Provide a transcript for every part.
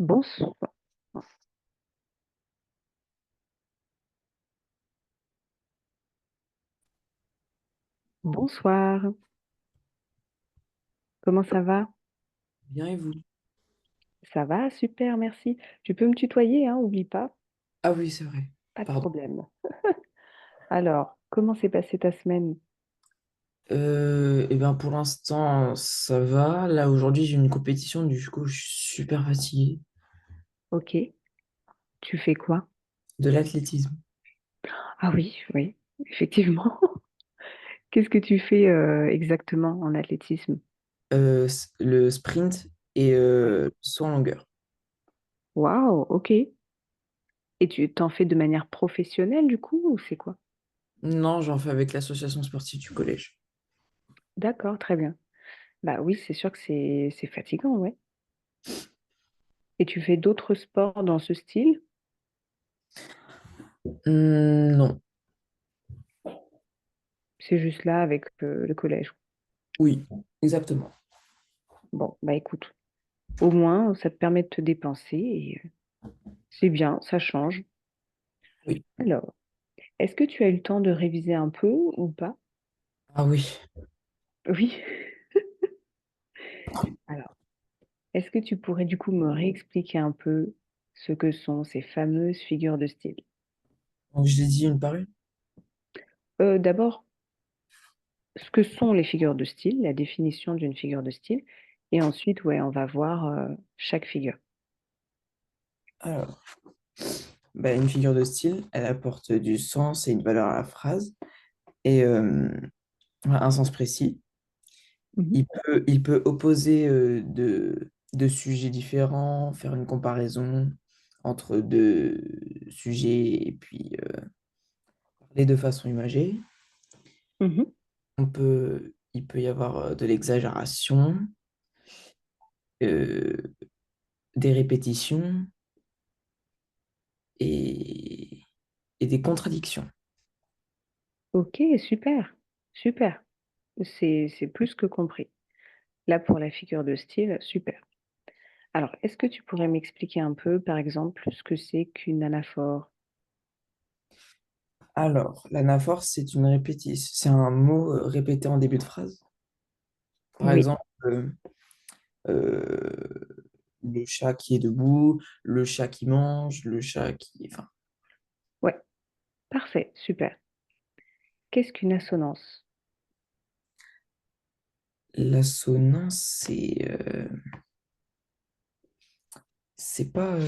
Bonsoir. Bonsoir. Comment ça va? Bien et vous? Ça va, super, merci. Tu peux me tutoyer, hein, oublie pas, Ah oui, c'est vrai. pas de Pardon. problème. Alors, comment s'est passée ta semaine? Eh bien, pour l'instant, ça va. Là, aujourd'hui, j'ai une compétition, du coup, je suis super fatigué. Ok, tu fais quoi? De l'athlétisme. Ah oui, oui, effectivement. Qu'est-ce que tu fais exactement en athlétisme? Le sprint et Ouais. saut en longueur. Waouh, ok. Et tu t'en fais de manière professionnelle du coup, ou c'est quoi? Non, j'en fais avec l'association sportive du collège. D'accord, très bien. Bah oui, c'est sûr que c'est fatigant, ouais. Et tu fais d'autres sports dans ce style? Non. C'est juste là avec le collège. Oui, exactement. Bon, bah écoute, au moins, ça te permet de te dépenser et c'est bien, ça change. Oui. Alors, est-ce que tu as eu le temps de réviser un peu ou pas? Ah oui. Oui. Alors, est-ce que tu pourrais du coup me réexpliquer un peu ce que sont ces fameuses figures de style? Donc, je l'ai dit une par une. D'abord, ce que sont les figures de style, la définition d'une figure de style, et ensuite, ouais, on va voir chaque figure. Alors, bah, une figure de style, elle apporte du sens et une valeur à la phrase et un sens précis. Mhm, Il peut opposer deux sujets différents, faire une comparaison entre deux sujets et puis parler de façon imagée. mhm. Il peut y avoir de l'exagération, euh, des répétitions et, et des contradictions. Ok, super, super. C'est plus que compris. Là, pour la figure de style, super. Alors, est-ce que tu pourrais m'expliquer un peu, par exemple, ce que c'est qu'une anaphore? Alors, l'anaphore, c'est une répétition, c'est un mot répété en début de phrase. Par Oui, exemple, euh, le chat qui est debout, le chat qui mange, le chat qui... Enfin, ouais, parfait, super. Qu'est-ce qu'une assonance? l'assonance, c'est pas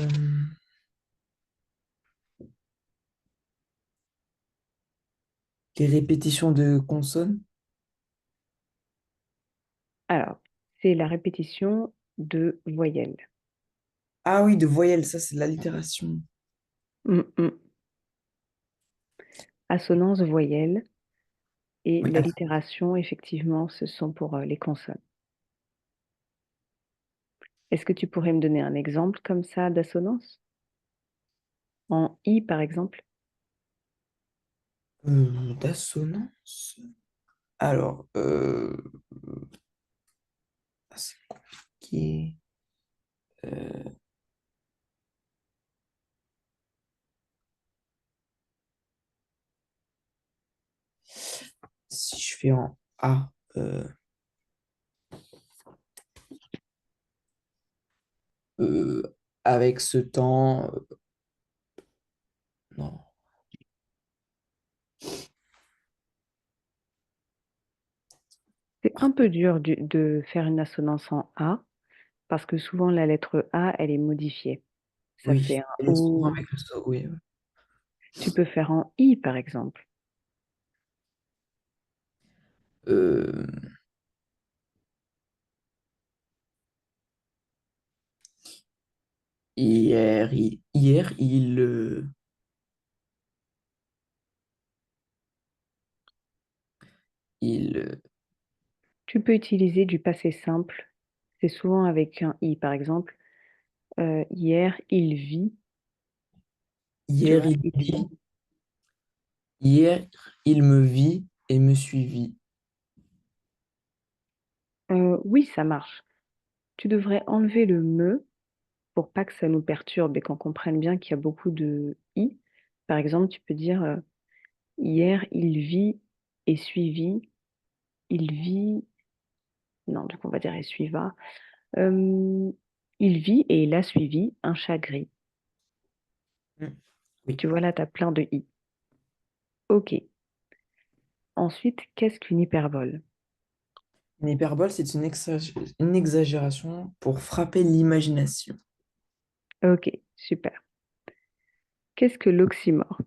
les répétitions de consonnes. Alors, c'est la répétition de voyelles. Ah oui, de voyelles, ça c'est de l'allitération. Mm. Assonance, voyelle et Oui, attends. l'allitération, effectivement, ce sont pour les consonnes. Est-ce que tu pourrais me donner un exemple comme ça d'assonance? En I, par exemple? D'assonance. Alors, c'est compliqué. Euh, si je fais en A, euh, avec ce temps, non. C'est un peu dur de faire une assonance en A parce que souvent la lettre A, elle est modifiée. Ça Oui, fait un elle est souvent O. avec le so, oui. Ouais. Tu peux faire en I, par exemple. Euh, hier, il, Tu peux utiliser du passé simple. C'est souvent avec un I, par exemple. Hier, il vit. Tu hier, vois, il il vit. vit. Hier, il me vit et me suivit. Oui, ça marche. Tu devrais enlever le me pour pas que ça nous perturbe et qu'on comprenne bien qu'il y a beaucoup de «i», par exemple, tu peux dire, «Hier, il vit et suivit, il vit» non, du coup, on va dire «et suiva». Hem, il vit et il a suivi un chat gris. Mm. Oui. Tu vois, là, tu as plein de «i». OK. Ensuite, qu'est-ce qu'une hyperbole? Une hyperbole, c'est une exagération pour frapper l'imagination. OK, super. Qu'est-ce que l'oxymore?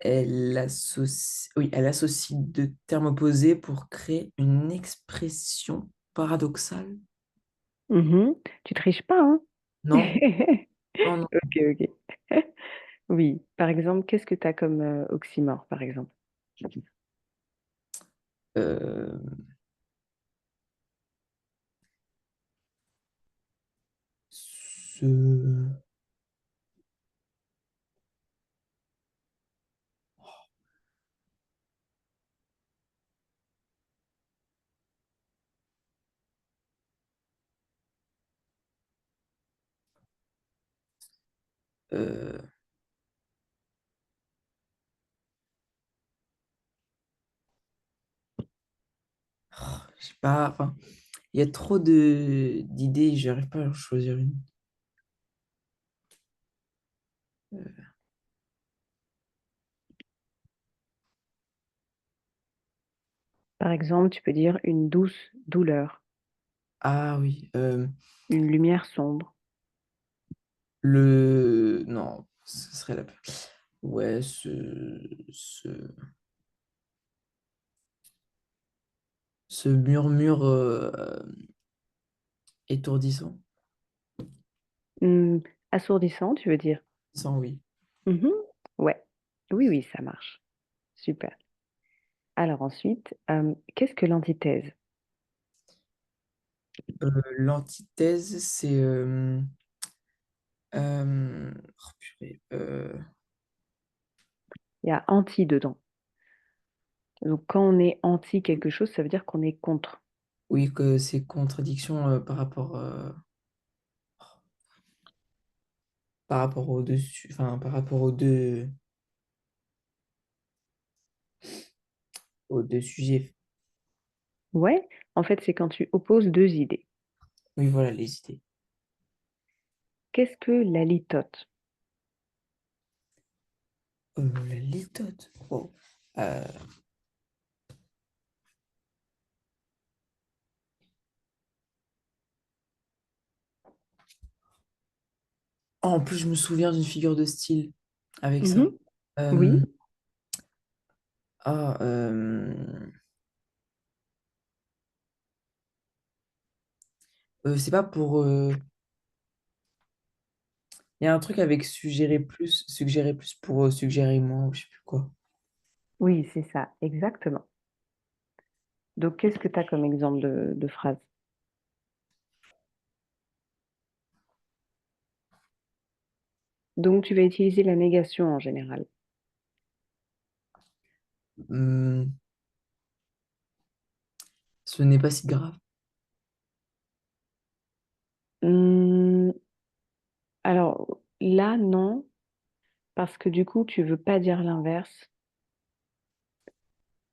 Elle associe deux termes opposés pour créer une expression paradoxale. Mmh. Tu triches pas, hein? Non, non, non. OK, OK. Oui, par exemple, qu'est-ce que tu as comme, oxymore, par exemple? Euh, ce, euh, je sais pas, enfin, il y a trop d'idées, j'arrive pas à en choisir une. Euh, Par exemple, tu peux dire une douce douleur, ah oui, une lumière sombre. non, ce serait la... Ouais, ce, ce murmure étourdissant. Mmh, assourdissant, tu veux dire? Sans oui. Mmh. Ouais. Oui, oui, ça marche. Super. Alors ensuite, qu'est-ce que l'antithèse? L'antithèse, c'est... oh, purée, Il y a anti dedans. Donc quand on est anti quelque chose, ça veut dire qu'on est contre. oui, que c'est contradiction par rapport au dessus, enfin, par rapport aux deux sujets. Ouais, en fait, c'est quand tu opposes 2 idées. Oui, voilà, les idées. Qu'est-ce que la litote? La litote. Wow. Euh, en plus, je me souviens d'une figure de style avec ça. Mmh. Oui, Euh, ah, c'est pas pour... Il y a un truc avec suggérer plus pour suggérer moins, ou je sais plus quoi. oui, c'est ça, exactement. Donc qu'est-ce que tu as comme exemple de phrase? Donc tu vas utiliser la négation en général. Hmm, ce n'est pas si grave. Mmh, alors là, non, parce que du coup, tu veux pas dire l'inverse.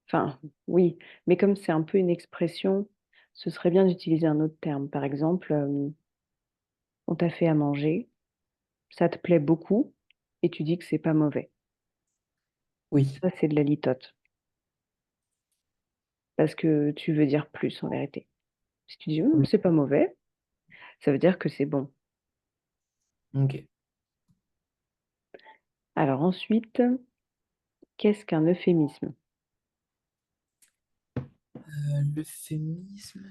Enfin, oui, mais comme c'est un peu une expression, ce serait bien d'utiliser un autre terme. Par exemple, on t'a fait à manger, ça te plaît beaucoup et tu dis que c'est pas mauvais. Oui. Ça, c'est de la litote parce que tu veux dire plus en vérité. Si tu dis: Mm. C'est pas mauvais», ça veut dire que c'est bon. Ok. Alors ensuite, qu'est-ce qu'un euphémisme? L'euphémisme,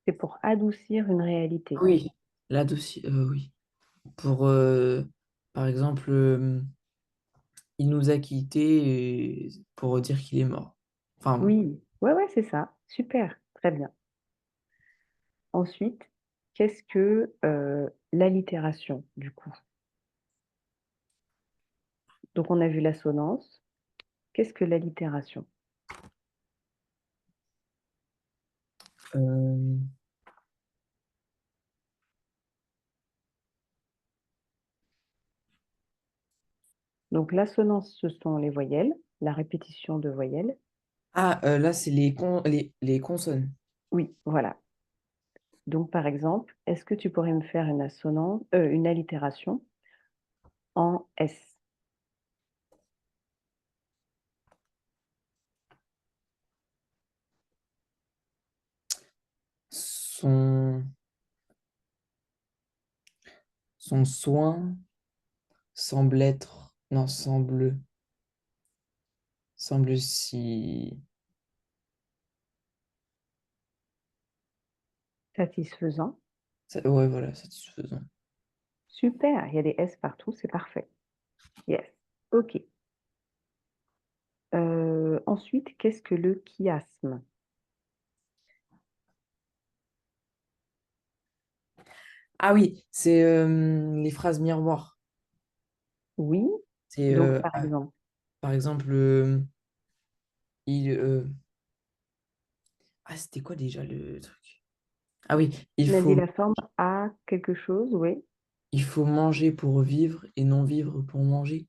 C'est pour adoucir une réalité. oui, là dossier, oui. Pour, par exemple, il nous a quittés pour dire qu'il est mort. Enfin, Oui, ouais, ouais, c'est ça. Super, très bien. Ensuite, qu'est-ce que l'allitération, du coup? Donc on a vu l'assonance. Qu'est-ce que l'allitération? Euh, Donc l'assonance, ce sont les voyelles, la répétition de voyelles. là, c'est les consonnes. Oui, voilà. Donc par exemple, est-ce que tu pourrais me faire une assonance, une allitération en S? Son, son soin semble être... Non, semble si... Satisfaisant. Ouais, voilà, satisfaisant. Super, il y a des S partout, c'est parfait. Yes. OK. Ensuite, qu'est-ce que le chiasme? Ah oui, c'est les phrases miroirs. Oui, C'est, donc par exemple, par exemple, il... Ah, c'était quoi déjà le truc? Ah oui, on a dit la forme à quelque chose, oui. il faut manger pour vivre et non vivre pour manger.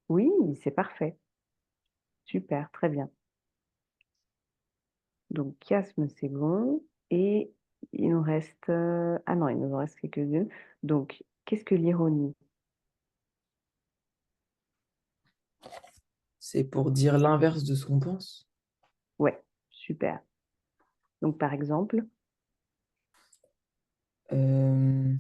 Oui, c'est parfait. Super, très bien. Donc chiasme, c'est bon. Et il nous reste... ah non, il nous en reste quelques-unes. Donc, qu'est-ce que l'ironie? C'est pour dire l'inverse de ce qu'on pense. Ouais, super. Donc par exemple, Euh,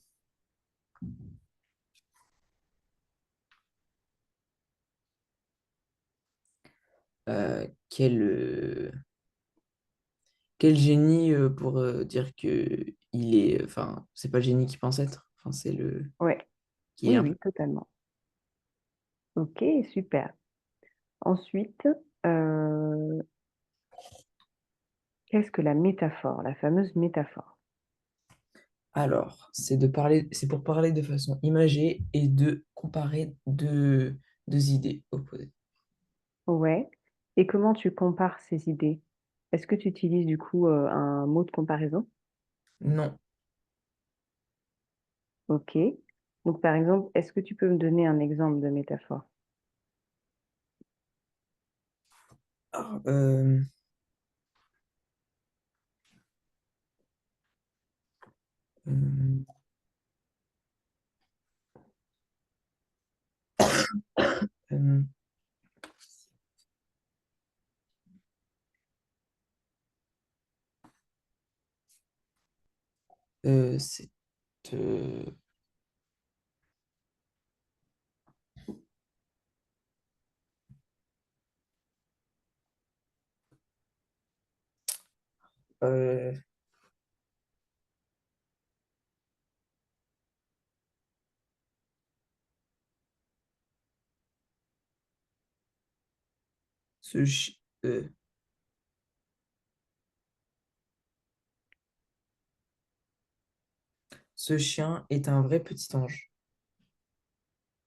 quel, quel génie pour dire que il est... Enfin, c'est pas le génie qui pense être. Enfin, c'est le... ouais, qui est oui, un peu... oui, totalement. Ok, super. Ensuite, euh, qu'est-ce que la métaphore, la fameuse métaphore? Alors, c'est pour parler de façon imagée et de comparer deux idées opposées. Ouais. Et comment tu compares ces idées? Est-ce que tu utilises du coup un mot de comparaison? Non. Ok. Donc par exemple, est-ce que tu peux me donner un exemple de métaphore? Ah, euh, euh, c'est... euh, euh, ce, chi- euh, ce chien est un vrai petit ange.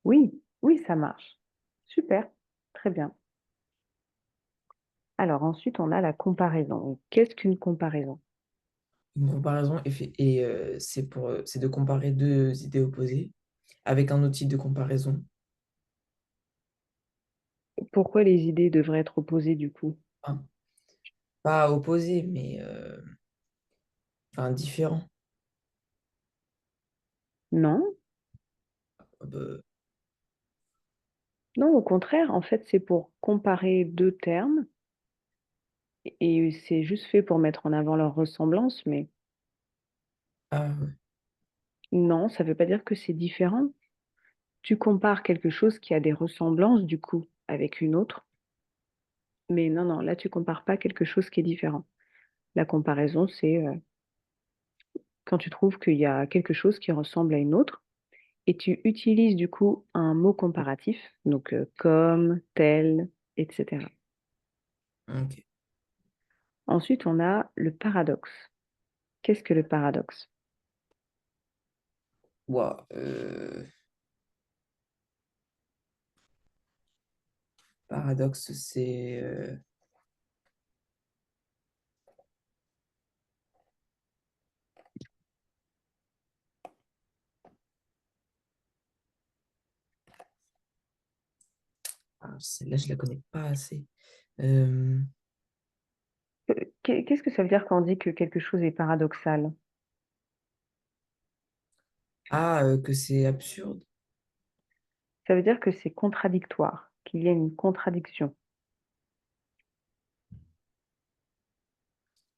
Oui, oui, ça marche. Super. Très bien. Alors ensuite, on a la comparaison. Donc, qu'est-ce qu'une comparaison? Une comparaison c'est de comparer deux idées opposées avec un outil de comparaison. Pourquoi les idées devraient être opposées du coup? Enfin, pas opposées, mais enfin, différents. Non, Euh, non, au contraire, en fait, c'est pour comparer deux termes et c'est juste fait pour mettre en avant leur ressemblance, mais ouais. non, ça ne veut pas dire que c'est différent. Tu compares quelque chose qui a des ressemblances du coup avec une autre, mais non, non, là tu compares pas quelque chose qui est différent. La comparaison, c'est quand tu trouves qu'il y a quelque chose qui ressemble à une autre et tu utilises du coup un mot comparatif, donc comme, tel, etc. Ok. Ensuite, on a le paradoxe. Qu'est-ce que le paradoxe? Ouah, Paradoxe, c'est... celle-là, je la connais pas assez. Euh, Qu'est-ce que ça veut dire quand on dit que quelque chose est paradoxal? que c'est absurde. Ça veut dire que c'est contradictoire, qu'il y a une contradiction.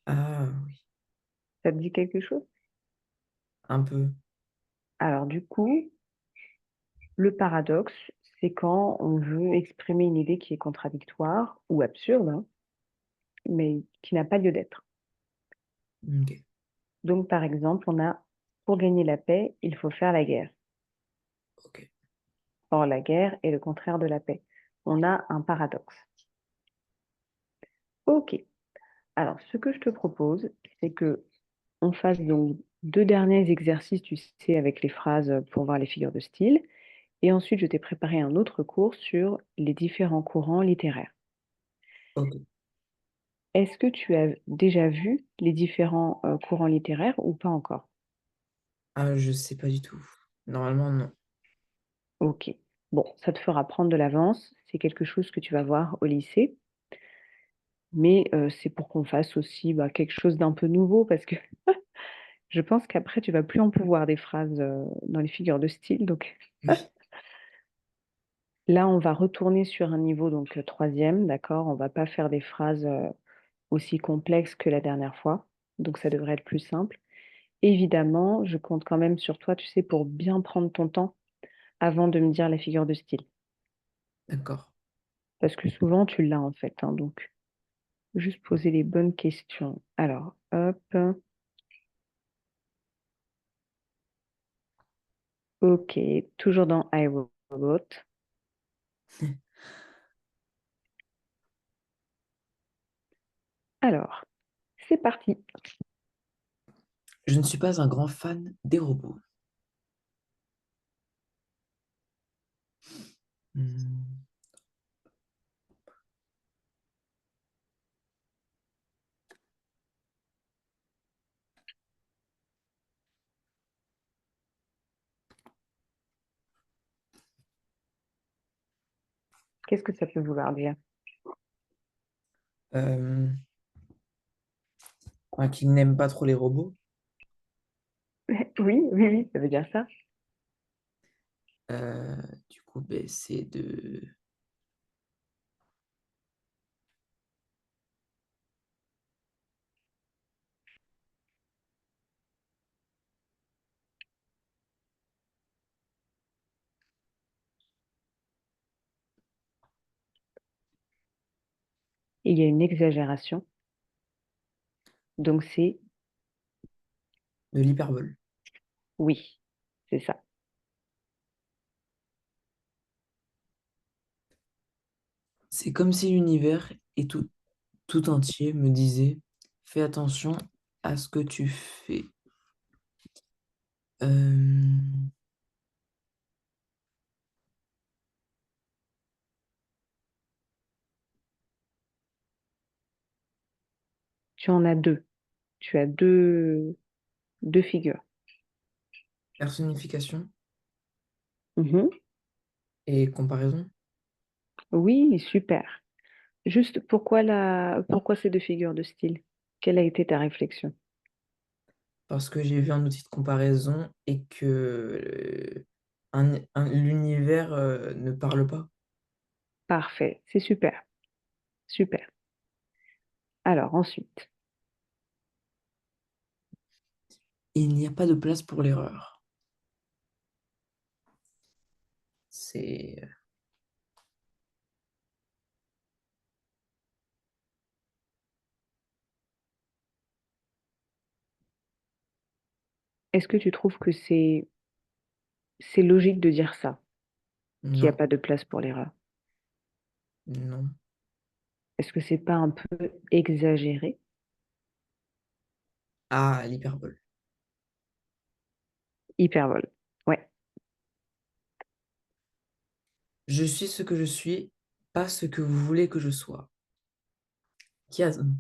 Ah, oui, Ça te dit quelque chose? un peu. Alors du coup, le paradoxe, c'est quand on veut exprimer une idée qui est contradictoire ou absurde, hein, mais qui n'a pas lieu d'être. Ok, Donc par exemple, on a pour gagner la paix, il faut faire la guerre. ok. Or, la guerre est le contraire de la paix. On a un paradoxe. Ok. Alors, ce que je te propose, c'est que on fasse donc deux derniers exercices, tu sais, avec les phrases pour voir les figures de style. Et ensuite, je t'ai préparé un autre cours sur les différents courants littéraires. Ok. Est-ce que tu as déjà vu les différents courants littéraires ou pas encore? Ah, je sais pas du tout. Normalement, non. Ok. Bon, ça te fera prendre de l'avance. C'est quelque chose que tu vas voir au lycée. Mais c'est pour qu'on fasse aussi bah, quelque chose d'un peu nouveau parce que je pense qu'après, tu vas plus en pouvoir des phrases dans les figures de style. Donc Oui, là, on va retourner sur un niveau donc troisième, d'accord? On va pas faire des phrases aussi complexes que la dernière fois. Donc ça devrait être plus simple. Évidemment, je compte quand même sur toi, tu sais, pour bien prendre ton temps avant de me dire la figure de style. d'accord. Parce que souvent, tu l'as en fait, hein, donc juste poser les bonnes questions. Alors, hop. Ok, toujours dans I, Robot. Alors, c'est parti. Je ne suis pas un grand fan des robots. Hmm, Qu'est-ce que ça peut vouloir dire? euh, qui n'aime pas trop les robots. Oui, oui, oui, ça veut dire ça. Euh, du coup, ben, c'est de... Il y a une exagération. Donc c'est de l'hyperbole. oui, c'est ça. C'est comme si l'univers et tout entier me disait, fais attention à ce que tu fais. Euh, Tu en as deux. Tu as deux figures. personnification Mhm. et comparaison. Oui, super. Juste pourquoi ces deux figures de style? Quelle a été ta réflexion? Parce que j'ai vu un outil de comparaison et que l'univers ne parle pas. Parfait, c'est super, super. Alors ensuite, Il n'y a pas de place pour l'erreur. C'est est-ce que tu trouves que c'est logique de dire ça, qu'il n'y a non, pas de place pour l'erreur? non. Est-ce que c'est pas un peu exagéré? Ah, l'hyperbole. Hyperbole. Ouais. Je suis ce que je suis pas ce que vous voulez que je sois. Chiasme.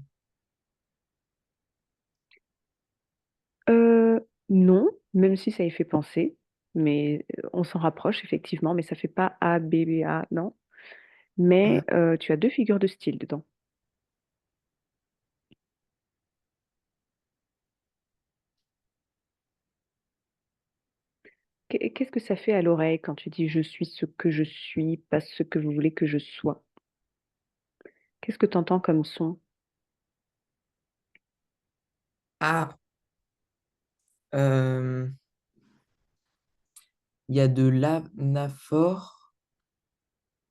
Non, même si ça y fait penser, mais on s'en rapproche effectivement, mais ça fait pas A, B, B, A, non. Euh, Mais tu as deux figures de style dedans. Qu'est-ce que ça fait à l'oreille quand tu dis je suis ce que je suis, pas ce que vous voulez que je sois? Qu'est-ce que tu entends comme son? ah, euh, il y a de l'anaphore.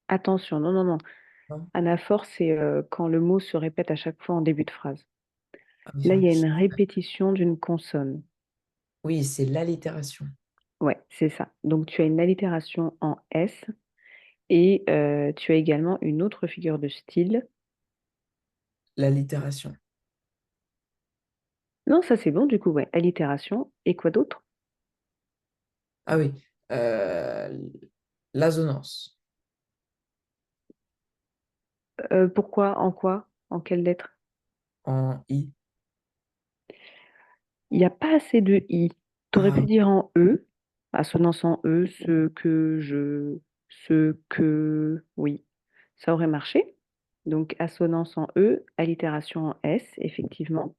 Attention, non, non, non. Non. Anaphore, c'est quand le mot se répète à chaque fois en début de phrase. Ah oui, Là, il y a une répétition d'une consonne. oui, c'est l'allitération. Ouais, c'est ça. Donc, tu as une allitération en S et tu as également une autre figure de style. L'allitération. Non, ça c'est bon, du coup, ouais. Allitération. Et quoi d'autre? Ah oui, euh, l'assonance. Pourquoi? En quoi? En quelle lettre? En I. Il n'y a pas assez de I. Tu aurais pu Ah, dire en E, assonance en E, ce que, oui, ça aurait marché. Donc, assonance en E, allitération en S, effectivement.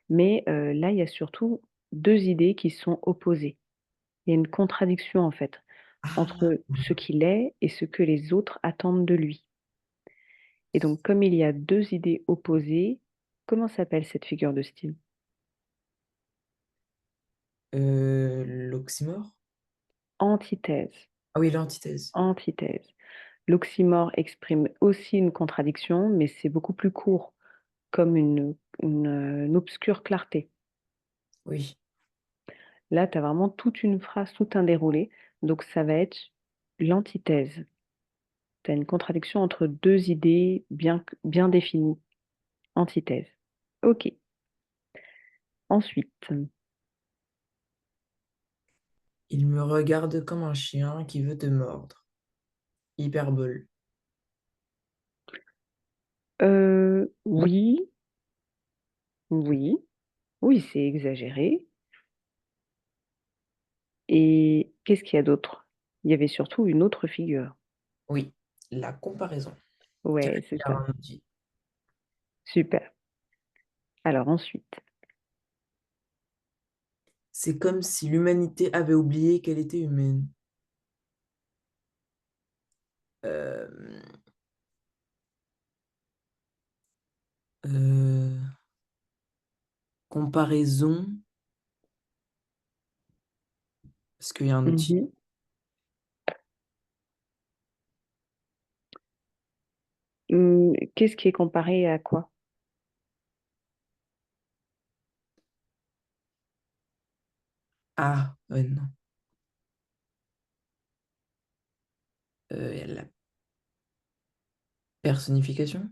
Mais là, il y a surtout deux idées qui sont opposées. Il y a une contradiction, en fait, ah, entre ce qu'il est et ce que les autres attendent de lui. Et donc, comme il y a deux idées opposées, comment s'appelle cette figure de style? l'oxymore? Antithèse. Ah oui, l'antithèse. Antithèse. L'oxymore exprime aussi une contradiction, mais c'est beaucoup plus court, comme une obscure clarté. Oui, Là, tu as vraiment toute une phrase, tout un déroulé. Donc, ça va être l'antithèse. Tu as une contradiction entre deux idées bien définies. Antithèse. OK. Ensuite, il me regarde comme un chien qui veut te mordre. Hyperbole. oui, oui, oui, c'est exagéré. Et qu'est-ce qu'il y a d'autre? Il y avait surtout une autre figure. Oui, la comparaison. Ouais, c'est Car ça. un outil. Super. Alors ensuite. C'est comme si l'humanité avait oublié qu'elle était humaine. Euh, euh, comparaison. Est-ce qu'il y a un outil? Mhm. Qu'est-ce qui est comparé à quoi? Ah, ouais, non. Il y a la personnification?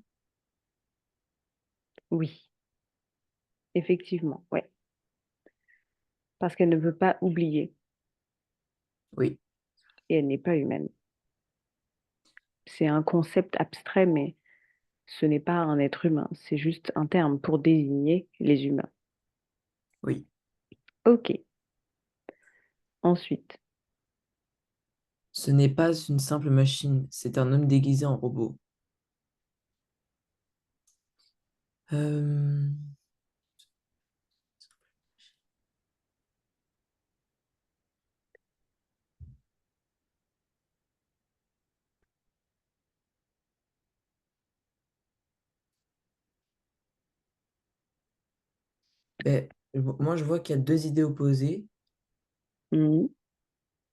Oui, effectivement, ouais. Parce qu'elle ne veut pas oublier Oui, et elle n'est pas humaine. C'est un concept abstrait, mais ce n'est pas un être humain. C'est juste un terme pour désigner les humains. oui. Ok. Ensuite. Ce n'est pas une simple machine, c'est un homme déguisé en robot. Euh, ben, moi, je vois qu'il y a deux idées opposées. Mhm.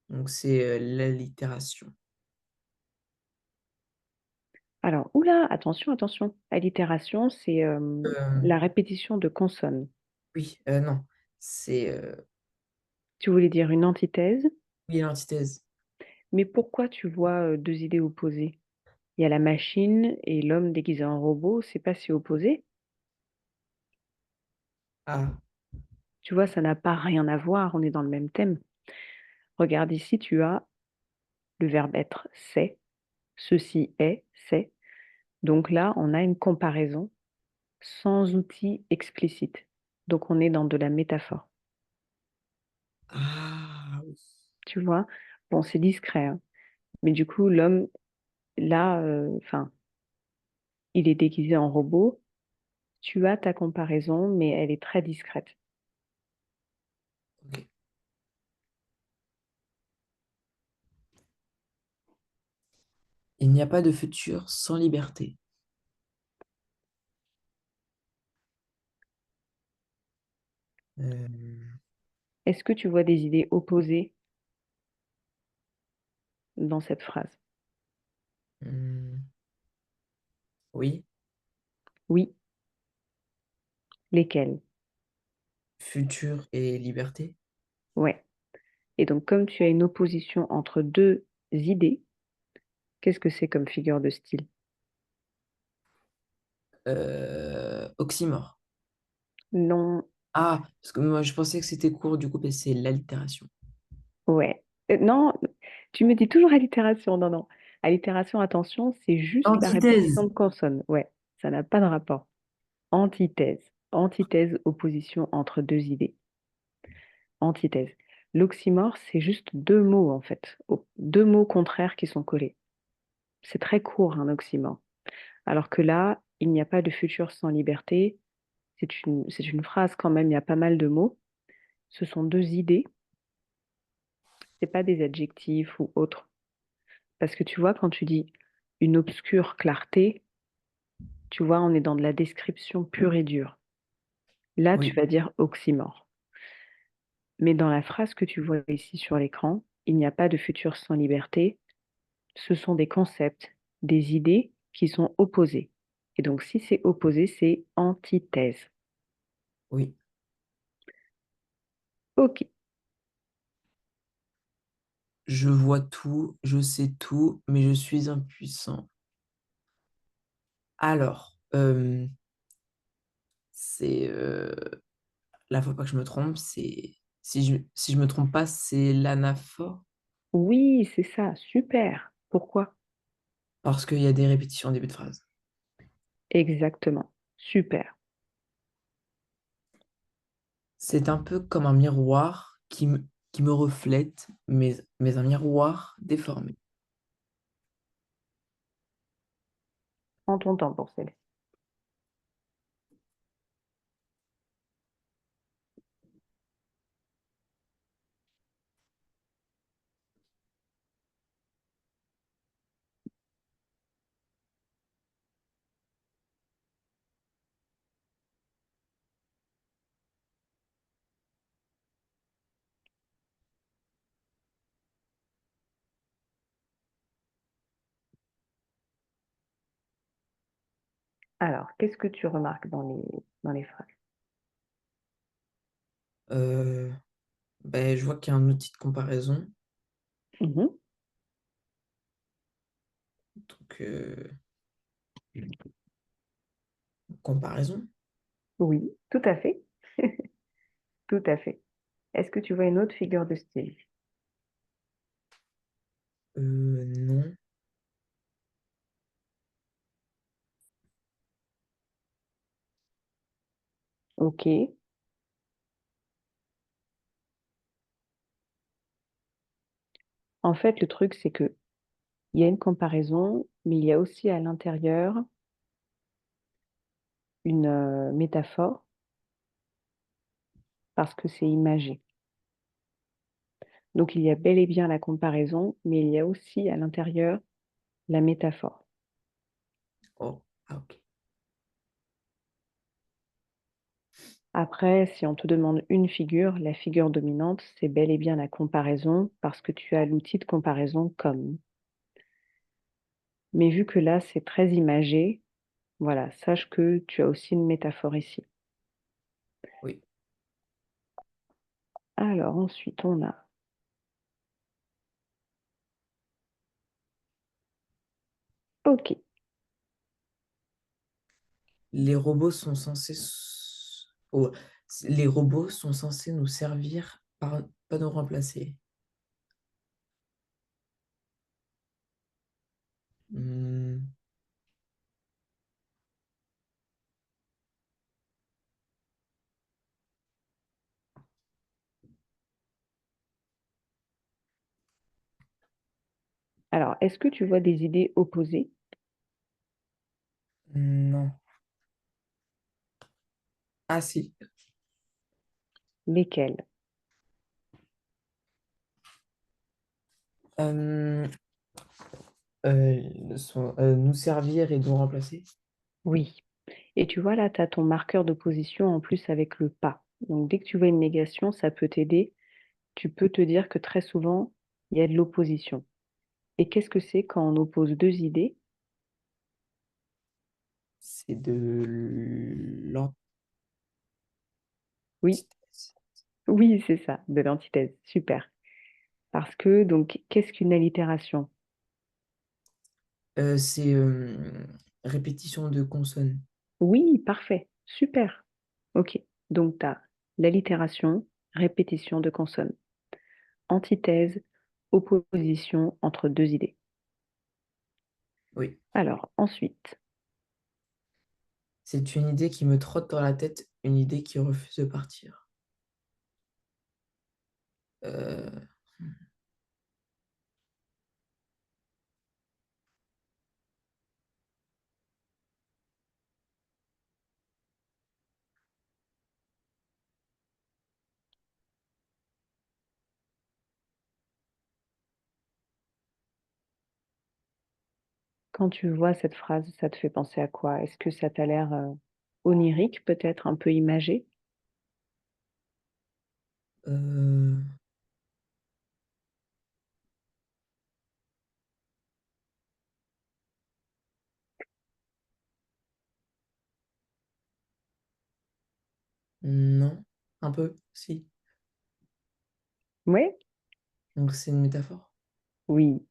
Donc, c'est l'allitération. Alors, oula, attention, attention. Allitération, c'est Euh, la répétition de consonnes. oui, non. C'est Tu voulais dire une antithèse, oui, l'antithèse. mais pourquoi tu vois deux idées opposées? Il y a la machine et l'homme déguisé en robot, c'est pas si opposé. Ah, Tu vois, ça n'a pas rien à voir, on est dans le même thème. Regarde ici, tu as le verbe être, c'est. ceci est, c'est. Donc là, on a une comparaison sans outil explicite. Donc on est dans de la métaphore. Ah oui. Tu vois? Bon, c'est discret, hein. Mais du coup, l'homme, là, enfin, il est déguisé en robot. Tu as ta comparaison, mais elle est très discrète. Ok. Il n'y a pas de futur sans liberté. Euh, Est-ce que tu vois des idées opposées dans cette phrase? hmm, oui, Oui, lesquelles? futur et liberté. Ouais. Et donc, comme tu as une opposition entre deux idées, qu'est-ce que c'est comme figure de style? Oxymore. Non, Ah, parce que moi je pensais que c'était court, du coup, mais c'est l'allitération. ouais. Non, tu me dis toujours allitération. Non, non. Allitération, attention, c'est juste la Antithèse. répétition de consonnes. Ouais, ça n'a pas de rapport. Antithèse. Antithèse, opposition entre deux idées. Antithèse. L'oxymore, c'est juste deux mots, en fait. Deux mots contraires qui sont collés. C'est très court, un oxymore. Alors que là, il n'y a pas de futur sans liberté. C'est une phrase quand même, il y a pas mal de mots. Ce sont deux idées, c'est pas des adjectifs ou autres. Parce que tu vois, quand tu dis une obscure clarté, tu vois, on est dans de la description pure et dure. Là, tu Oui, vas dire oxymore. Mais dans la phrase que tu vois ici sur l'écran, il n'y a pas de futur sans liberté. Ce sont des concepts, des idées qui sont opposées. Et donc, si c'est opposé, c'est antithèse. oui. Ok. Je vois tout, je sais tout, mais je suis impuissant. Alors, c'est la fois pas que je me trompe, c'est si je me trompe pas, c'est l'anaphore Oui, c'est ça. Super. Pourquoi? parce qu'il y a des répétitions en début de phrase. Exactement. Super. C'est un peu comme un miroir qui me reflète, mais un miroir déformé. Prends ton temps pour celle-ci. Alors, qu'est-ce que tu remarques dans les phrases? Euh, ben, je vois qu'il y a un outil de comparaison. Mhm. Donc, comparaison? Oui, tout à fait. Tout à fait. Est-ce que tu vois une autre figure de style? Non. Ok. En fait, le truc, c'est que il y a une comparaison, mais il y a aussi à l'intérieur une métaphore parce que c'est imagé. Donc, il y a bel et bien la comparaison, mais il y a aussi à l'intérieur la métaphore. Oh, ah, ok. Après, si on te demande une figure, la figure dominante, c'est bel et bien la comparaison parce que tu as l'outil de comparaison comme. Mais vu que là, c'est très imagé, voilà, sache que tu as aussi une métaphore ici. Oui. Alors ensuite, on a, ok, Les robots sont censés... Oh, les robots sont censés nous servir, pas nous remplacer. Alors, est-ce que tu vois des idées opposées? Non. Ah si. Lesquelles? Euh, nous servir et nous remplacer. Oui. Et tu vois, là, tu as ton marqueur d'opposition en plus avec le pas. Donc, dès que tu vois une négation, ça peut t'aider. Tu peux te dire que très souvent, il y a de l'opposition. Et qu'est-ce que c'est quand on oppose deux idées? C'est de Oui, l'antithèse. oui, c'est ça, de l'antithèse. Super. Parce que, donc, qu'est-ce qu'une allitération? C'est répétition de consonnes. Oui, parfait. Super. OK. Donc, tu as l'allitération, répétition de consonnes, antithèse, opposition entre deux idées. Oui. Alors, ensuite, C'est une idée qui me trotte dans la tête, une idée qui refuse de partir. Euh, quand tu vois cette phrase, ça te fait penser à quoi? Est-ce que ça t'a l'air onirique, peut-être un peu imagé? euh, non, un peu, si. Oui? Donc c'est une métaphore. Oui,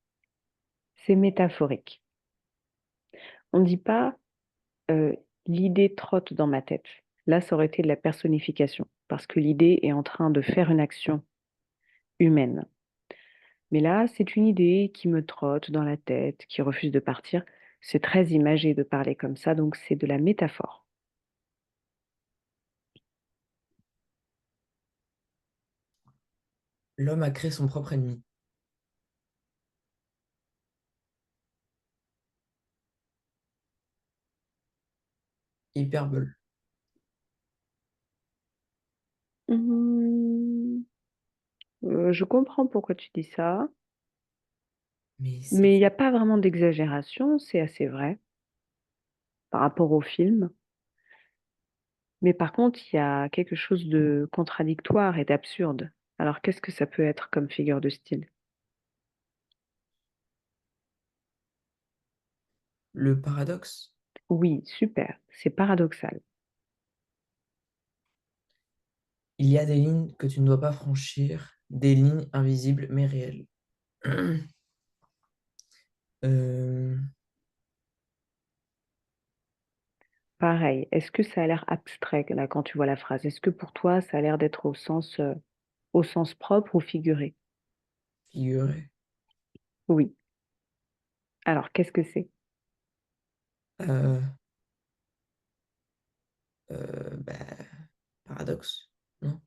c'est métaphorique. On ne dit pas l'idée trotte dans ma tête. Là, ça aurait été de la personnification, parce que l'idée est en train de faire une action humaine. Mais là, c'est une idée qui me trotte dans la tête, qui refuse de partir. C'est très imagé de parler comme ça, donc c'est de la métaphore. L'homme a créé son propre ennemi. Hyperbole. Mmh, je comprends pourquoi tu dis ça, Mais c'est mais il n'y a pas vraiment d'exagération, c'est assez vrai par rapport au film. Mais par contre, il y a quelque chose de contradictoire et d'absurde. Alors, qu'est-ce que ça peut être comme figure de style? le paradoxe. Oui, super, c'est paradoxal. Il y a des lignes que tu ne dois pas franchir, des lignes invisibles mais réelles. Euh, Pareil, est-ce que ça a l'air abstrait là quand tu vois la phrase? Est-ce que pour toi, ça a l'air d'être au sens propre ou figuré? figuré. Oui. Alors, qu'est-ce que c'est? Euh, bah, paradoxe. Non,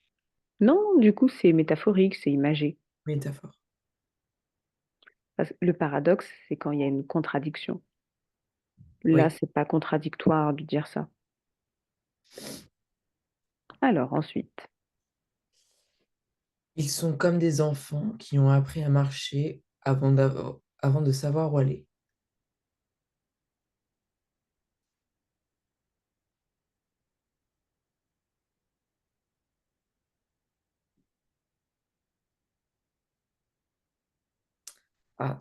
Non, du coup, c'est métaphorique, c'est imagé. métaphore. Parce que le paradoxe, c'est quand il y a une contradiction. Là, Oui. c'est pas contradictoire de dire ça. Alors, ensuite, Ils sont comme des enfants qui ont appris à marcher avant de savoir où aller. Ah,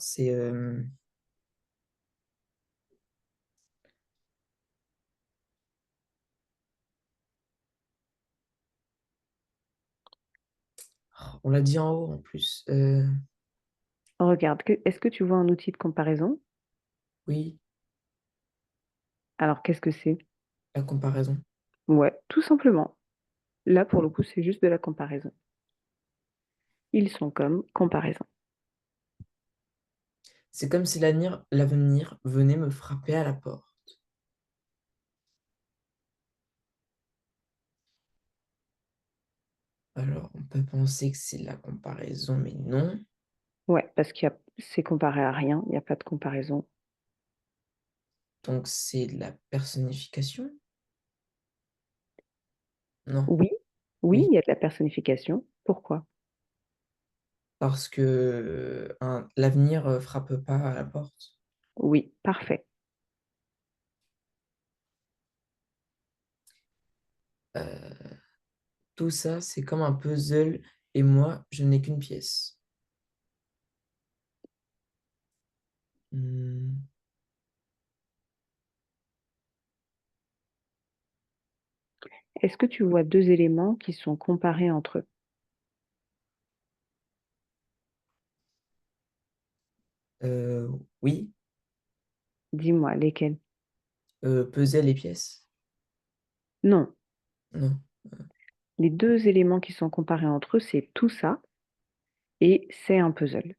on l'a dit en haut en plus. regarde, est-ce que tu vois un outil de comparaison? Oui, Alors, qu'est-ce que c'est? la comparaison. Ouais, tout simplement. Là, pour le coup, c'est juste de la comparaison. Ils sont comme comparaison. C'est comme si l'avenir venait me frapper à la porte. Alors, on peut penser que c'est la comparaison, mais non. Ouais, parce qu'il y a C'est comparé à rien, il y a pas de comparaison. Donc c'est de la personnification? Non. Oui, oui, Oui. il y a de la personnification. Pourquoi? Parce que l'avenir frappe pas à la porte. Oui, parfait. Euh, Tout ça, c'est comme un puzzle et moi, je n'ai qu'une pièce. Hmm, Est-ce que tu vois 2 éléments qui sont comparés entre eux? euh, oui, Dis-moi lesquels? puzzle et pièce? Non, Non. les 2 éléments qui sont comparés entre eux, c'est tout ça et c'est un puzzle.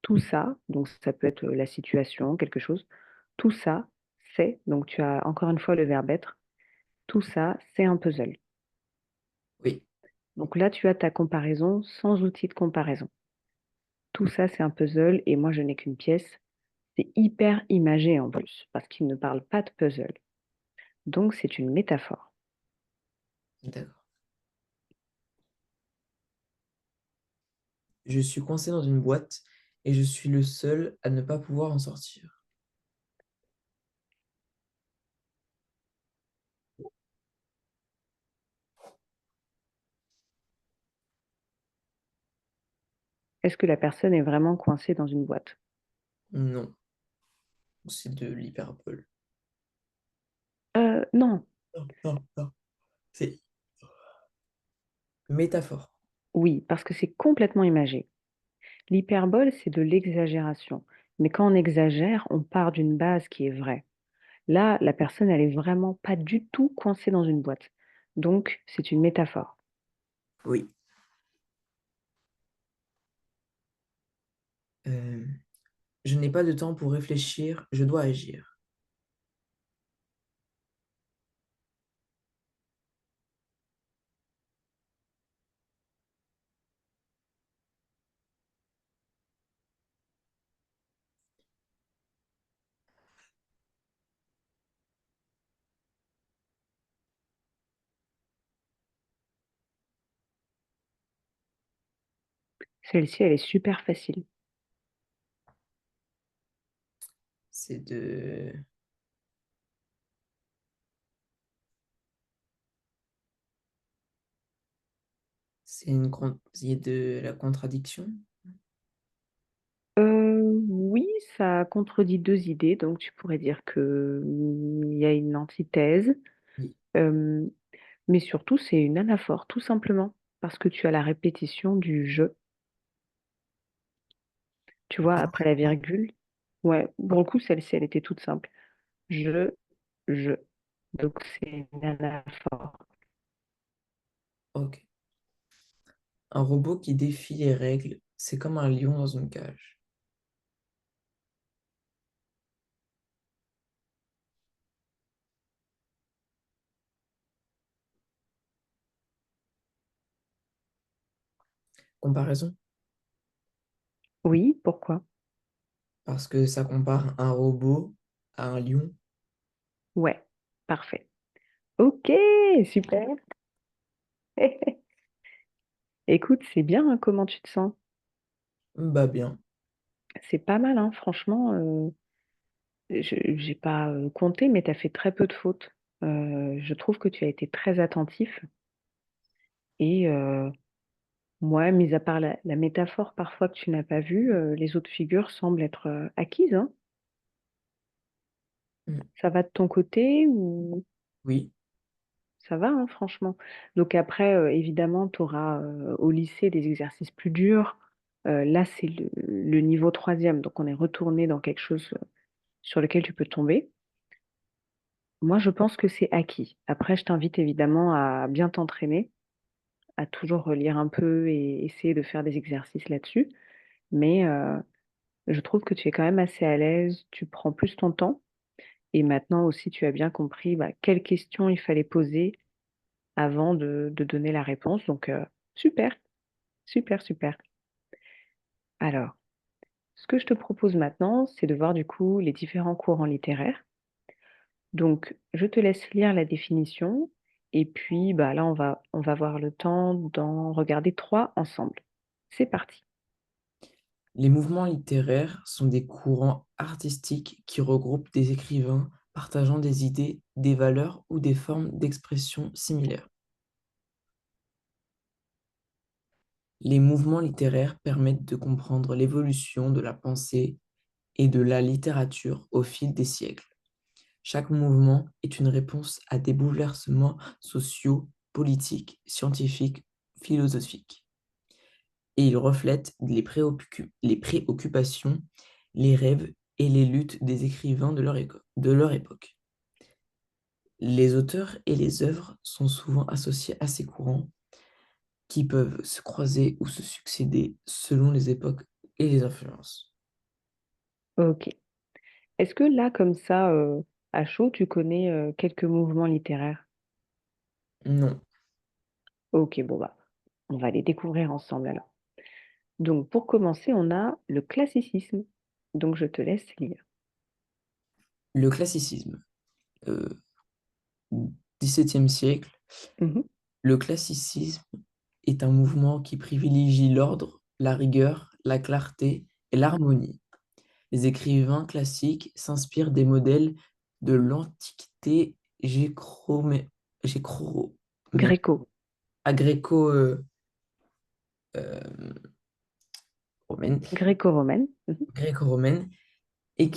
Tout ça, donc ça peut être, la situation, quelque chose. Tout ça, c'est donc tu as encore une fois le verbe être. Tout ça, c'est un puzzle. Oui, Donc là, tu as ta comparaison sans outil de comparaison. Tout ça, c'est un puzzle et moi, je n'ai qu'une pièce. C'est hyper imagé en plus, parce qu'il ne parle pas de puzzle. Donc c'est une métaphore. d'accord. Je suis coincé dans une boîte et je suis le seul à ne pas pouvoir en sortir. Est-ce que la personne est vraiment coincée dans une boîte? Non, c'est de l'hyperbole. Non. Non, non, non. C'est métaphore. Oui, parce que c'est complètement imagé. L'hyperbole, c'est de l'exagération. Mais quand on exagère, on part d'une base qui est vraie. Là, la personne, elle est vraiment pas du tout coincée dans une boîte. Donc, c'est une métaphore. Oui. Euh, je n'ai pas de temps pour réfléchir, je dois agir. Celle-ci, elle est super facile. C'est de... C'est de la contradiction. Oui, ça contredit 2 idées, donc tu pourrais dire que, il y a une antithèse, Oui. hem, mais surtout c'est une anaphore, tout simplement, parce que tu as la répétition du «je». Tu vois, Ah, après la virgule, ouais, pour le coup, celle-ci, elle était toute simple. Je, je, donc c'est une anaphore. ok. Un robot qui défie les règles, c'est comme un lion dans une cage. Comparaison, Oui, pourquoi? parce que ça compare un robot à un lion. Ouais, parfait. OK, super. Écoute, c'est bien, hein, comment tu te sens? Bah bien. C'est pas mal, hein, franchement, je j'ai pas, compté, mais tu as fait très peu de fautes. Je trouve que tu as été très attentif et moi, mis à part la métaphore parfois que tu n'as pas vue, les autres figures semblent être, acquises, hein. Mm. Ça va de ton côté ou Oui, ça va, hein, franchement? Donc après, évidemment, tu auras, au lycée des exercices plus durs. Là, c'est le niveau troisième, donc on est retourné dans quelque chose, sur lequel tu peux tomber. Moi, je pense que c'est acquis. Après, je t'invite évidemment à bien t'entraîner, à toujours relire un peu et essayer de faire des exercices là-dessus. Mais, je trouve que tu es quand même assez à l'aise, tu prends plus ton temps et maintenant aussi tu as bien compris, bah, quelles questions il fallait poser avant de donner la réponse. Donc, super, super, super. Alors, Ce que je te propose maintenant, c'est de voir du coup les différents courants littéraires. Donc, je te laisse lire la définition et puis bah, là, on va avoir le temps d'en regarder 3 ensemble. C'est parti. Les mouvements littéraires sont des courants artistiques qui regroupent des écrivains partageant des idées, des valeurs ou des formes d'expression similaires. Les mouvements littéraires permettent de comprendre l'évolution de la pensée et de la littérature au fil des siècles. Chaque mouvement est une réponse à des bouleversements sociaux, politiques, scientifiques, philosophiques. Et il reflète les préoccupations, les rêves et les luttes des écrivains de leur époque. Les auteurs et les œuvres sont souvent associés à ces courants qui peuvent se croiser ou se succéder selon les époques et les influences. Ok. Est-ce que là, comme ça, à chaud, tu connais quelques mouvements littéraires? Non. Ok, bon bah, on va les découvrir ensemble alors. Donc, pour commencer, on a le classicisme. Donc, je te laisse lire. Le classicisme, euh, 17e siècle, Mhm. le classicisme est un mouvement qui privilégie l'ordre, la rigueur, la clarté et l'harmonie. Les écrivains classiques s'inspirent des modèles de l'Antiquité gécro- Gréco, gréco, euh, romaine, gréco-romaine. Mhm. gréco-romaine et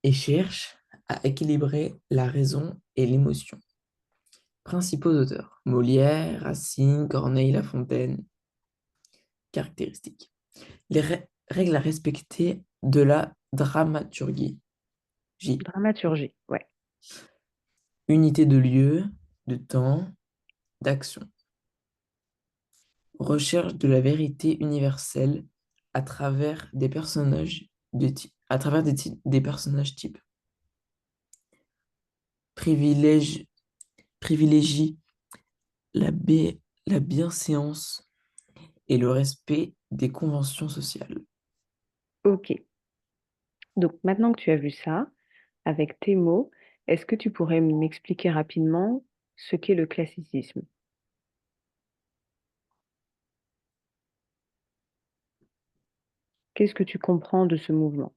et cherchent à équilibrer la raison et l'émotion. Principaux auteurs, Molière, Racine, Corneille, La Fontaine. Caractéristiques. Règles à respecter de la dramaturgie. J. Dramaturgie, ouais. Unité de lieu, de temps, d'action. Recherche de la vérité universelle à travers des personnages à travers des personnages types. Privilège, privilégie la bienséance et le respect des conventions sociales. Ok. Donc, maintenant que tu as vu ça, avec tes mots, est-ce que tu pourrais m'expliquer rapidement ce qu'est le classicisme? Qu'est-ce que tu comprends de ce mouvement?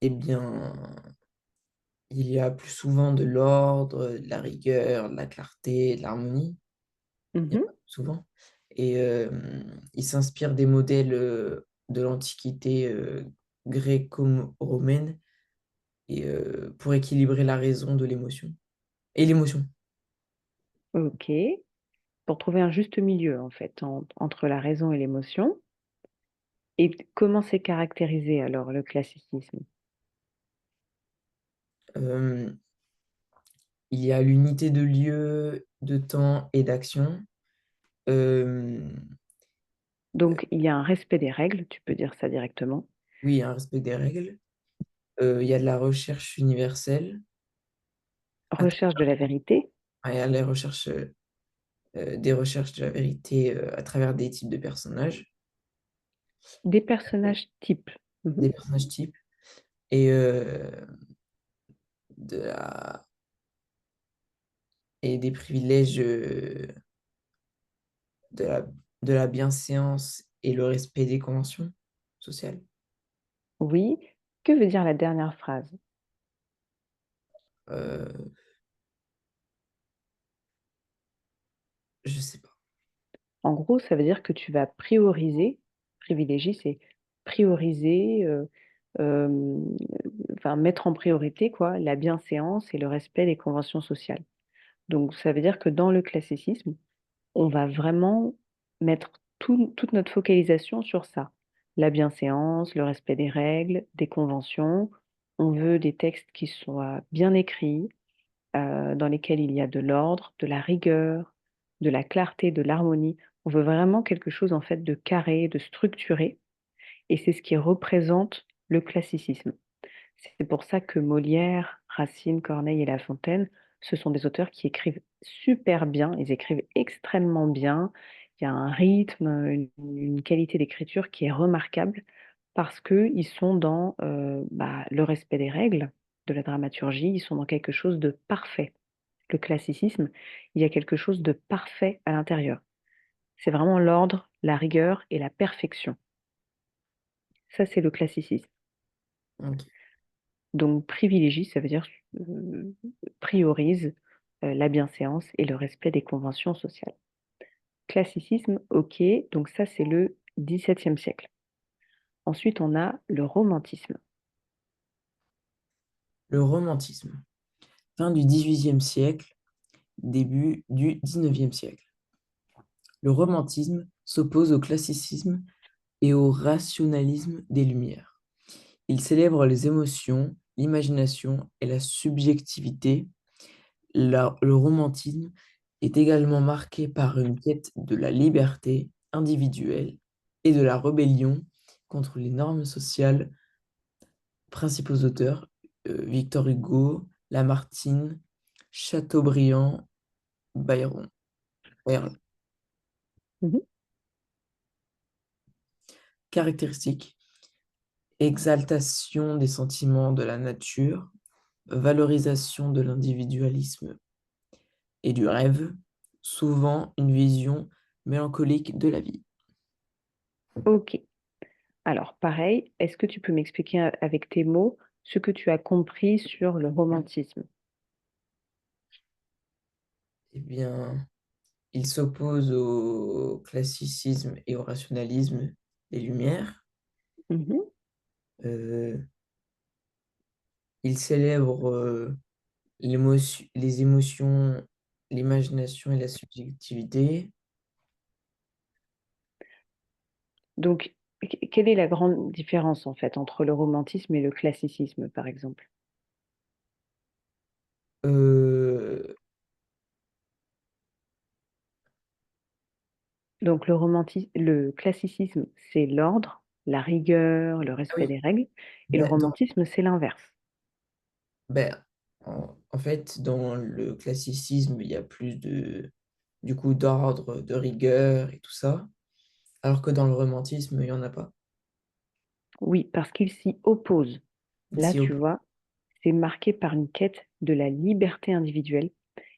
Eh bien, il y a plus souvent de l'ordre, de la rigueur, de la clarté, de l'harmonie. Il y en Mhm. a souvent. Et il s'inspire des modèles de l'Antiquité gréco-romaine et pour équilibrer la raison de l'émotion. Et l'émotion. Ok. Pour trouver un juste milieu, en fait, entre la raison et l'émotion. Et comment c'est caractérisé alors, le classicisme? Euh, il y a l'unité de lieu, de temps et d'action. Euh, Donc, il y a un respect des règles, tu peux dire ça directement. oui, un respect des règles. Il y a de la recherche universelle. À Recherche de la vérité, il y a la recherche, des recherches de la vérité à travers des types de personnages, des personnages types. Mhm. des personnages types. Et de la, et des privilèges de de la bienséance et le respect des conventions sociales. Oui. Que veut dire la dernière phrase? Euh, je sais pas. En gros, ça veut dire que tu vas prioriser, privilégier, c'est prioriser, hem, enfin mettre en priorité quoi, la bienséance et le respect des conventions sociales. Donc ça veut dire que dans le classicisme, on va vraiment mettre toute notre focalisation sur ça. La bienséance, le respect des règles, des conventions. On veut des textes qui soient bien écrits, dans lesquels il y a de l'ordre, de la rigueur, de la clarté, de l'harmonie. On veut vraiment quelque chose en fait de carré, de structuré et c'est ce qui représente le classicisme. C'est pour ça que Molière, Racine, Corneille et La Fontaine, ce sont des auteurs qui écrivent super bien, ils écrivent extrêmement bien Il y a un rythme, une qualité d'écriture qui est remarquable parce qu'ils sont dans le respect des règles de la dramaturgie, ils sont dans quelque chose de parfait. Le classicisme, il y a quelque chose de parfait à l'intérieur. C'est vraiment l'ordre, la rigueur et la perfection. Ça, c'est le classicisme. Ok. Donc, privilégie, ça veut dire euh, priorise la bienséance et le respect des conventions sociales. Classicisme, ok, donc ça, c'est le XVIIe siècle. Ensuite, on a le romantisme. Le romantisme. Fin du XVIIIe siècle, début du XIXe siècle. Le romantisme s'oppose au classicisme et au rationalisme des Lumières. Il célèbre les émotions, l'imagination et la subjectivité. Le romantisme est également marqué par une quête de la liberté individuelle et de la rébellion contre les normes sociales. Principaux auteurs, Victor Hugo, Lamartine, Chateaubriand, Byron. Byron. Mhm. Caractéristiques: exaltation des sentiments de la nature, valorisation de l'individualisme et du rêve, souvent une vision mélancolique de la vie. Ok. Alors, pareil, est-ce que tu peux m'expliquer avec tes mots ce que tu as compris sur le romantisme? Eh bien, il s'oppose au classicisme et au rationalisme des Lumières. Mhm. Euh, il célèbre les émotions, l'imagination et la subjectivité. Donc, quelle est la grande différence en fait entre le romantisme et le classicisme, par exemple? Euh, Donc, le classicisme, c'est l'ordre, la rigueur, le ah respect oui, des règles, et le ben, romantisme, c'est l'inverse. en fait, dans le classicisme, il y a plus du coup, d'ordre, de rigueur et tout ça, alors que dans le romantisme, il n'y en a pas. Oui, parce qu'il s'y oppose. Là, Si, tu vois, c'est marqué par une quête de la liberté individuelle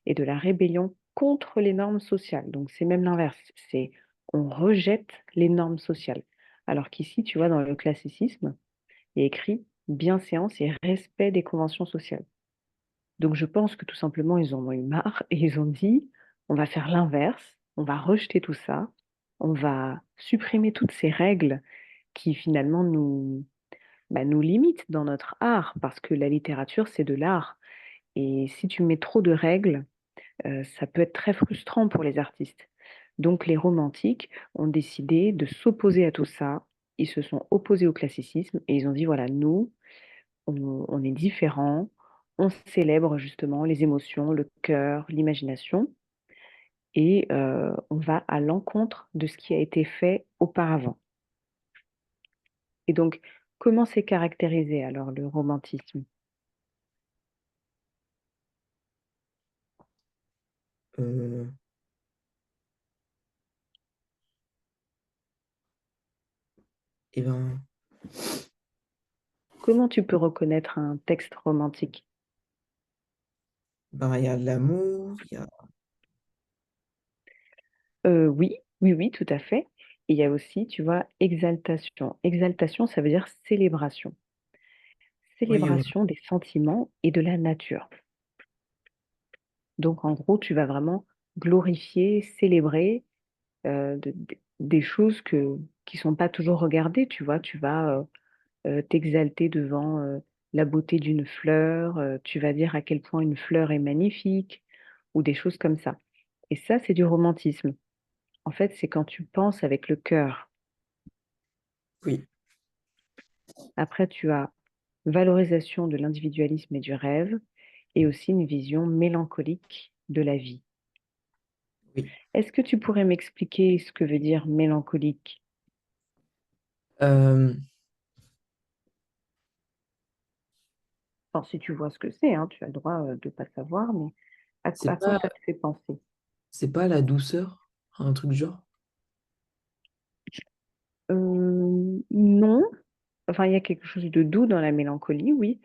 et de la rébellion contre les normes sociales. Donc, c'est même l'inverse. C'est on rejette les normes sociales. Alors qu'ici, tu vois, dans le classicisme, il y a écrit bienséance et respect des conventions sociales. Donc, je pense que tout simplement, ils en ont eu marre et ils ont dit, on va faire l'inverse, on va rejeter tout ça, on va supprimer toutes ces règles qui finalement nous limitent dans notre art, parce que la littérature, c'est de l'art. Et si tu mets trop de règles, ça peut être très frustrant pour les artistes. Donc les romantiques ont décidé de s'opposer à tout ça. Ils se sont opposés au classicisme et ils ont dit, voilà, nous, on est différents, on célèbre justement les émotions, le cœur, l'imagination, et on va à l'encontre de ce qui a été fait auparavant. Et donc, comment c'est caractérisé alors le romantisme? euh, eh ben, Comment tu peux reconnaître un texte romantique? il y a de l'amour, il y a... Oui, oui, oui, tout à fait. Et il y a aussi, tu vois, exaltation. Exaltation, ça veut dire célébration. Oui, Célébration des sentiments et de la nature. Donc, en gros, tu vas vraiment glorifier, célébrer des choses qui sont pas toujours regardées, tu vois. Tu vas t'exalter devant la beauté d'une fleur, tu vas dire à quel point une fleur est magnifique, ou des choses comme ça. Et ça, c'est du romantisme. En fait, c'est quand tu penses avec le cœur. oui, Après, tu as valorisation de l'individualisme et du rêve, et aussi une vision mélancolique de la vie. oui. Est-ce que tu pourrais m'expliquer ce que veut dire mélancolique? Euh, Enfin, si tu vois ce que c'est, hein, tu as le droit de ne pas savoir, mais à c'est quoi pas, ça te fait penser? c'est pas la douceur, un truc du genre. Non, enfin, il y a quelque chose de doux dans la mélancolie, oui,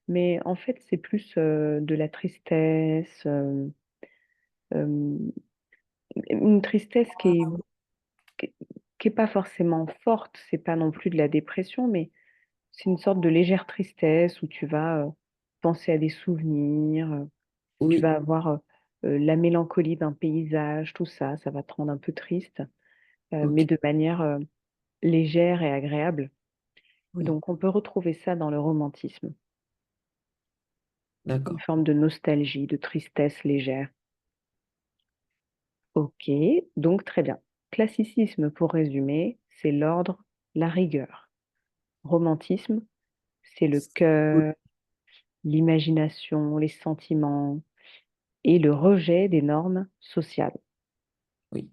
mais en fait, c'est plus, de la tristesse, hem, une tristesse qui est qui est pas forcément forte, c'est pas non plus de la dépression, mais c'est une sorte de légère tristesse où tu vas, penser à des souvenirs, tu Oui, vas avoir, la mélancolie d'un paysage, tout ça, ça va te rendre un peu triste, ok, mais de manière, légère et agréable. oui, Donc on peut retrouver ça dans le romantisme, une d'accord. forme de nostalgie, de tristesse légère. OK, donc très bien. Classicisme, pour résumer, c'est l'ordre, la rigueur. Romantisme, c'est le Oui, cœur, l'imagination, les sentiments et le rejet des normes sociales. oui.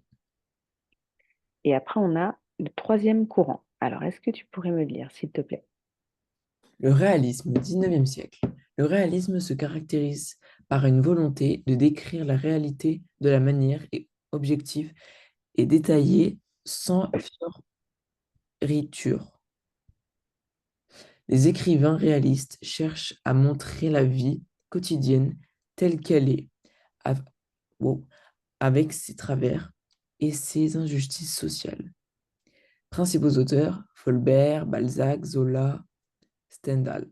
Et après, on a le troisième courant. Alors, est-ce que tu pourrais me le dire, s'il te plaît? Le réalisme, 19e siècle. Le réalisme se caractérise par une volonté de décrire la réalité de la manière objective et détaillée sans fioriture. Les écrivains réalistes cherchent à montrer la vie quotidienne telle qu'elle est, av- wow, avec ses travers et ses injustices sociales. Principaux auteurs, Flaubert, Balzac, Zola, Stendhal.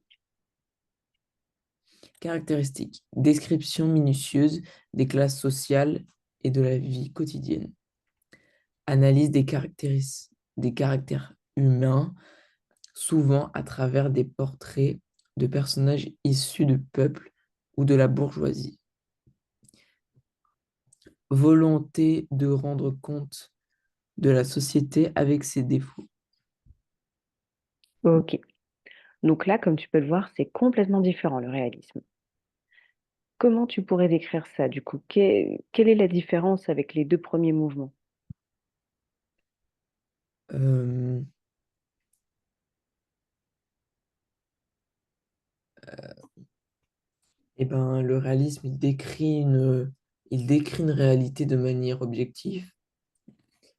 Caractéristiques. Description minutieuse des classes sociales et de la vie quotidienne. Analyse des caractères humains, souvent à travers des portraits de personnages issus du peuple ou de la bourgeoisie. Volonté de rendre compte de la société avec ses défauts. OK. Donc là, comme tu peux le voir, c'est complètement différent, le réalisme. Comment tu pourrais décrire ça, du coup? Quelle est la différence avec les 2 premiers mouvements? Euh, eh ben, le réalisme, il décrit une réalité de manière objective.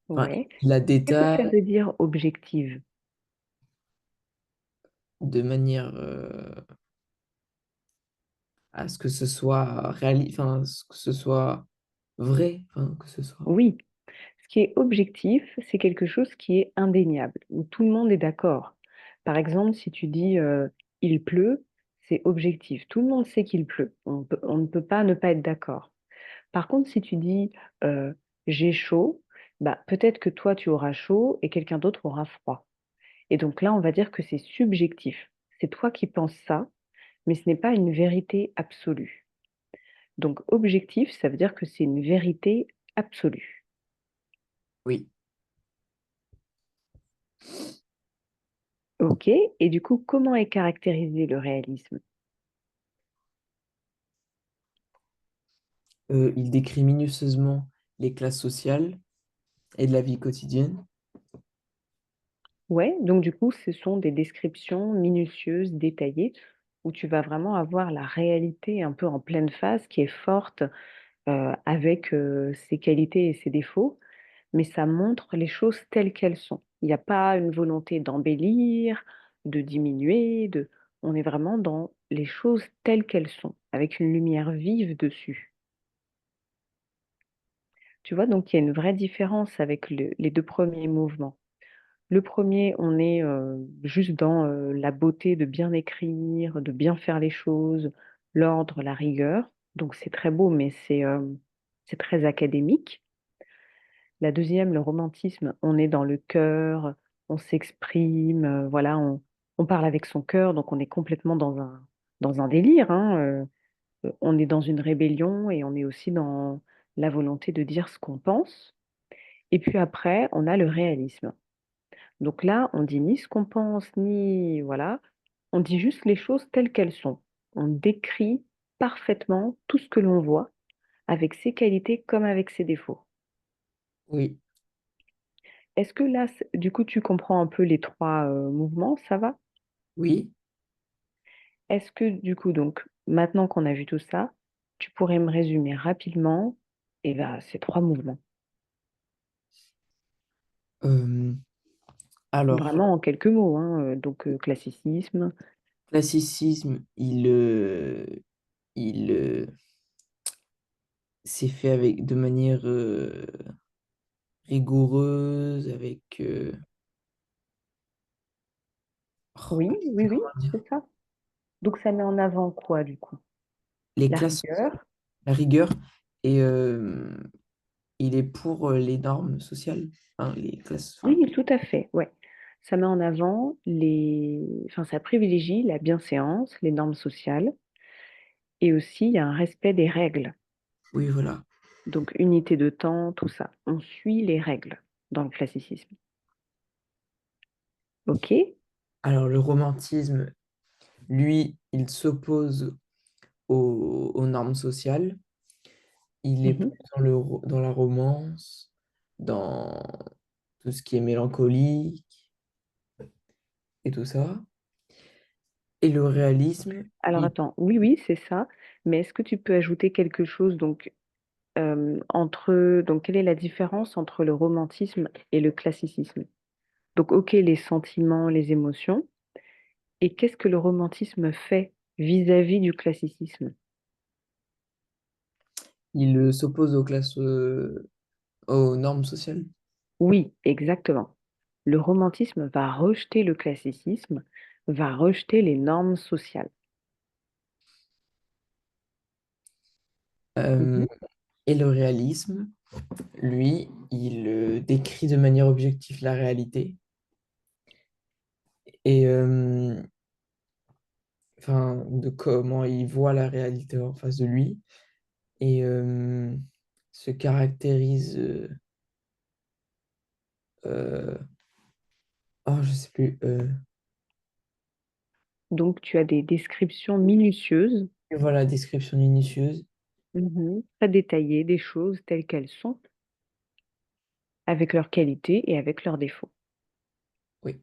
Enfin, Ouais. il la Qu'est-ce que ça détaille veut dire objective? de manière à ce que ce soit enfin, que ce soit vrai, enfin, que ce soit. Oui, ce qui est objectif, c'est quelque chose qui est indéniable, où tout le monde est d'accord. Par exemple, si tu dis, «Il pleut», c'est objectif. Tout le monde sait qu'il pleut. On ne peut pas ne pas être d'accord. Par contre, si tu dis, «J'ai chaud», bah, peut-être que toi tu auras chaud et quelqu'un d'autre aura froid. Et donc là, on va dire que c'est subjectif. C'est toi qui penses ça, mais ce n'est pas une vérité absolue. Donc objectif, ça veut dire que c'est une vérité absolue. Oui. OK, et du coup, comment est caractérisé le réalisme? Il décrit minutieusement les classes sociales et de la vie quotidienne. Ouais, donc du coup, ce sont des descriptions minutieuses, détaillées, où tu vas vraiment avoir la réalité un peu en pleine face, qui est forte, avec, ses qualités et ses défauts, mais ça montre les choses telles qu'elles sont. Il n'y a pas une volonté d'embellir, de diminuer, de on est vraiment dans les choses telles qu'elles sont, avec une lumière vive dessus. Tu vois? Donc il y a une vraie différence avec les 2 premiers mouvements. Le premier, on est, juste dans, la beauté de bien écrire, de bien faire les choses, l'ordre, la rigueur, donc c'est très beau, mais c'est très académique. La deuxième, le romantisme, on est dans le cœur, on s'exprime, voilà, on parle avec son cœur, donc on est complètement dans un délire, hein, on est dans une rébellion et on est aussi dans la volonté de dire ce qu'on pense. Et puis après, on a le réalisme. Donc là, on dit ni ce qu'on pense, ni voilà, on dit juste les choses telles qu'elles sont. On décrit parfaitement tout ce que l'on voit, avec ses qualités comme avec ses défauts. Oui, Est-ce que là, du coup, tu comprends un peu les 3 mouvements, ça va? oui. Est-ce que du coup, donc, maintenant qu'on a vu tout ça, tu pourrais me résumer rapidement, et ben, ces 3 mouvements? Euh, Alors, Vraiment en quelques mots, hein, donc classicisme. classicisme, il s'est fait avec de manière rigoureuse, avec Oui, oui, oui, comment dire, c'est ça. Donc ça met en avant quoi du coup? les La classes, rigueur? la rigueur, et il est pour les normes sociales, enfin, les classes, enfin, Oui, tout à fait, ouais. Ça met en avant enfin ça privilégie la bienséance, les normes sociales et aussi il y a un respect des règles. oui, voilà. Donc unité de temps, tout ça. On suit les règles dans le classicisme. OK? Alors, le romantisme, lui, il s'oppose aux normes sociales. Il est plus Mmh. dans la romance, dans tout ce qui est mélancolique et tout ça. Et le réalisme, Alors attends, oui, oui, c'est ça, mais est-ce que tu peux ajouter quelque chose donc, donc quelle est la différence entre le romantisme et le classicisme? Donc OK, les sentiments, les émotions et qu'est-ce que le romantisme fait vis-à-vis du classicisme? il s'oppose aux classes, aux normes sociales. Oui, exactement. Le romantisme va rejeter le classicisme, va rejeter les normes sociales. Euh, Mmh. et le réalisme, lui, il décrit de manière objective la réalité et enfin de comment il voit la réalité en face de lui et se caractérise euh, oh je sais plus Donc tu as des descriptions minutieuses, voilà description minutieuse. très détaillées des choses telles qu'elles sont, avec leurs qualités et avec leurs défauts. Oui,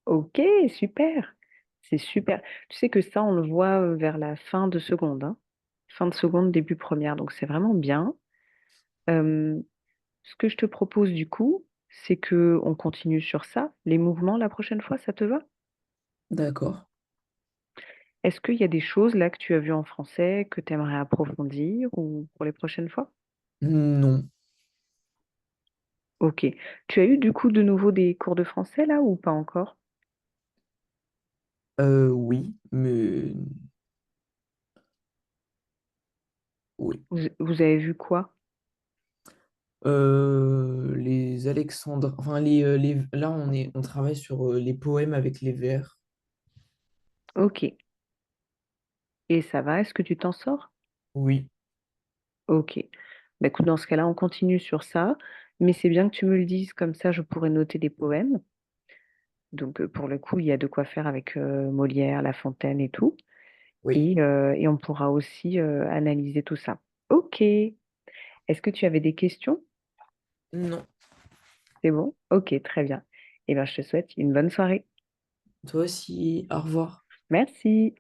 OK, super, c'est super. Tu sais que ça, on le voit, vers la fin de seconde, hein. Fin de seconde, début première, donc c'est vraiment bien. Hem, Ce que je te propose du coup, c'est que on continue sur ça, les mouvements la prochaine fois, ça te va? d'accord. Est-ce qu'il y a des choses là que tu as vues en français que tu aimerais approfondir ou pour les prochaines fois? Non. OK. Tu as eu du coup de nouveau des cours de français là ou pas encore? Oui, mais oui. Vous avez vu quoi? Les Alexandres, enfin là on travaille sur les poèmes avec les vers. OK et ça va? Est-ce que tu t'en sors? Oui, OK. Bah, écoute, dans ce cas-là, on continue sur ça, mais c'est bien que tu me le dises, comme ça je pourrais noter des poèmes. Donc, pour le coup, il y a de quoi faire avec, Molière, La Fontaine et tout oui. et on pourra aussi, analyser tout ça. OK. Est-ce que tu avais des questions? Non. C'est bon? OK, très bien. Et ben, je te souhaite une bonne soirée. Toi aussi, au revoir. Merci.